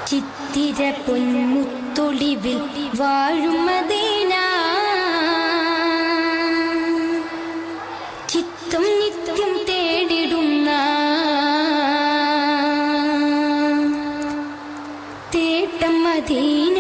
ചിത്തിര പൊന്മുത്തൊളിവിൽ വാഴും മദീന, ചിത്തം നിത്യം തേടിടുന്ന തേട്ടം മദീന.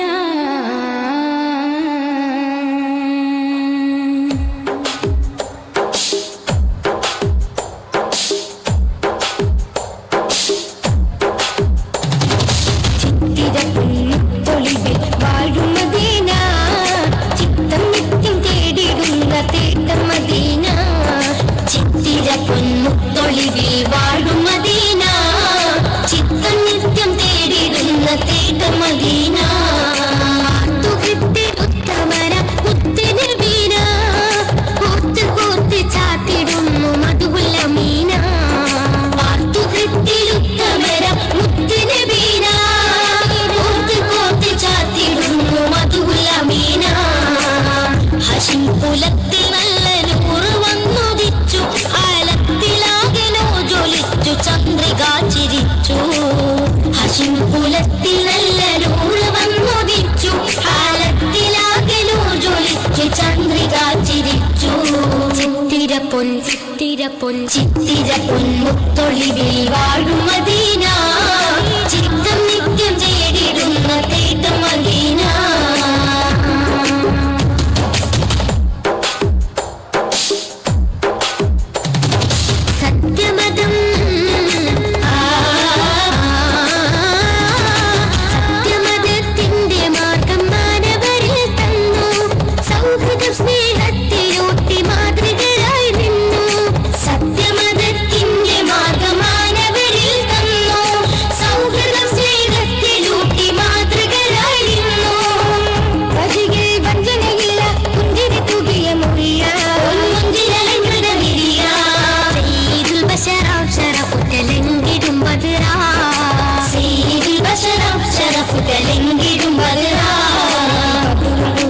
ചിത്തിര പൊന്മുത്തൊളിവിൽ വാഴും മദീന, ചിത്തം നിത്യം തേടിടുന്ന തേട്ടം മദീന. സത്യമതം സത്യമതത്തിന്റെ മാർഗം മാനവരിൽ തന്നു, സൗഹൃദം സ്നേഹത്തിലൂട്ടി മാതൃകയായി നിന്നു. സത്യമതത്തിന്റെ മാർഗമാനവരിൽ തന്നു, സൗഹൃദം സ്നേഹത്തിലൂട്ടി മാതൃകയായി നിന്നു. വഴികൾ വഞ്ചനയില്ല, പുഞ്ചിരി തൂകിയ മൊഴിയ മുഞ്ചിലലങ്കൃത വിരിയ. സയ്യിദുൽ ബശറാം ശറഫുറ്റലങ്കിടും ബദറാ, സയ്യിദുൽ ബശറാം ശറഫുറ്റലങ്കിടും ബദറാ.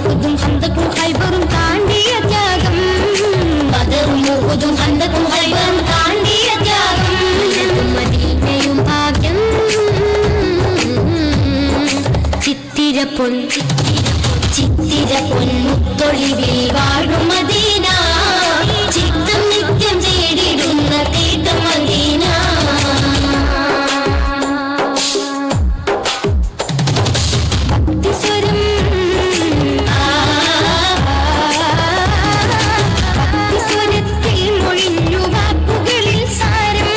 ബദറും ഹംദക്കും ഖൈബറും താണ്ടിയ ത്യാഗം, ബദറും ഉഹുദും ഹംദക്കും ഖൈബറും താണ്ടിയ ത്യാഗം. മദീനയും ഭാഗ്യം, ചിത്തിര പൊന്മുത്തൊളിവിൽ വാഴും മദീന, ചിത്തം നിത്യം തേടിടുന്ന തേട്ടം മദീന. ഭക്തിസ്വരം ഭക്തിസ്വരത്തിൽ മൊഴിഞ്ഞു വാക്കുകളിൽ സാരം,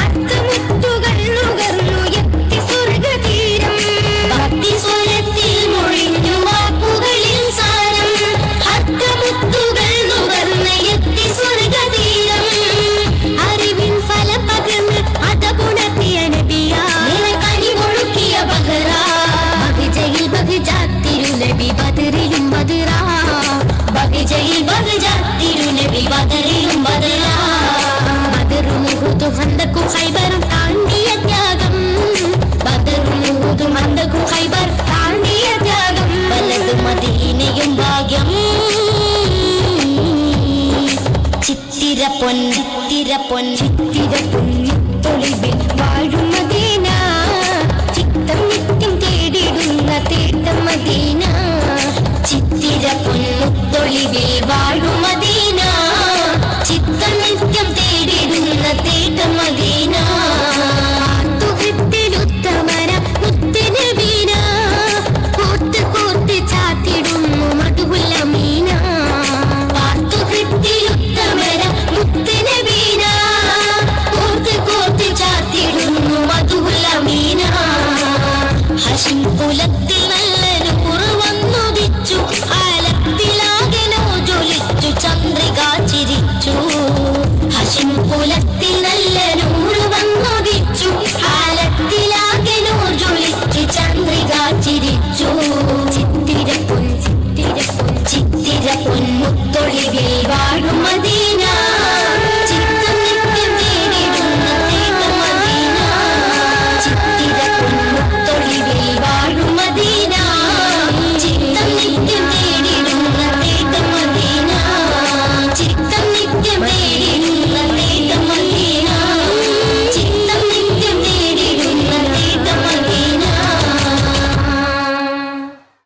അർത്ഥമുത്തുകൾ നുകർന്നു എത്തി സ്വർഗതീരം. ഭക്തിസ്വരത്തിൽ മൊഴിഞ്ഞു വാക്കുകളിൽ സാരം, അർത്ഥമുത്തുകൾ നുകർന്ന് എത്തി സ്വർഗതീരം. അറിവിൻ ഫലം പകർന്ന് അതപുണർത്തിയ നബിയ, കനിമൊഴുക്കിയ ബഹറാ. ബഹജയിൽ ബഹജാത്തിരുനബി ബദറിലും ബദറാ, ബഹജയിൽ ബഹജാത്തിരുനബി ബദറിലും ബദറാ. ബദറും ഉഹുദും ഹന്തക്കും ഖൈബറും താണ്ടിയ ത്യാഗം, ബദറും ഉഹുദും ഹന്തക്കും ഖൈബർ താണ്ടിയ ത്യാഗം. വലതു മദീനയും ഭാഗ്യം, ചിത്തിര പൊന്മുത്തൊളിവിൽ വാഴും മദീന, ചിത്തം നിത്യം തേടിടുന്ന തേട്ടം മദീന. ചിത്തിര പൊന്മുത്തൊളിവിൽ വാഴും മദീന, ചിത്തം നിത്യം തേടിടുന്ന തേട്ടം മദീന. തുഹത്തിലുത്തമര മുത്തുനബീന, കോർത്ത് കോർത്ത് ചാത്തിടുന്നു മധുഹുൽ അമീന. തുഹത്തിലുത്തമര മുത്തുനബീന, കോർത്ത് കോർത്ത് ചാത്തിടുന്നു മധുഹുൽ അമീന. ഹശിം കുലത്തിൽ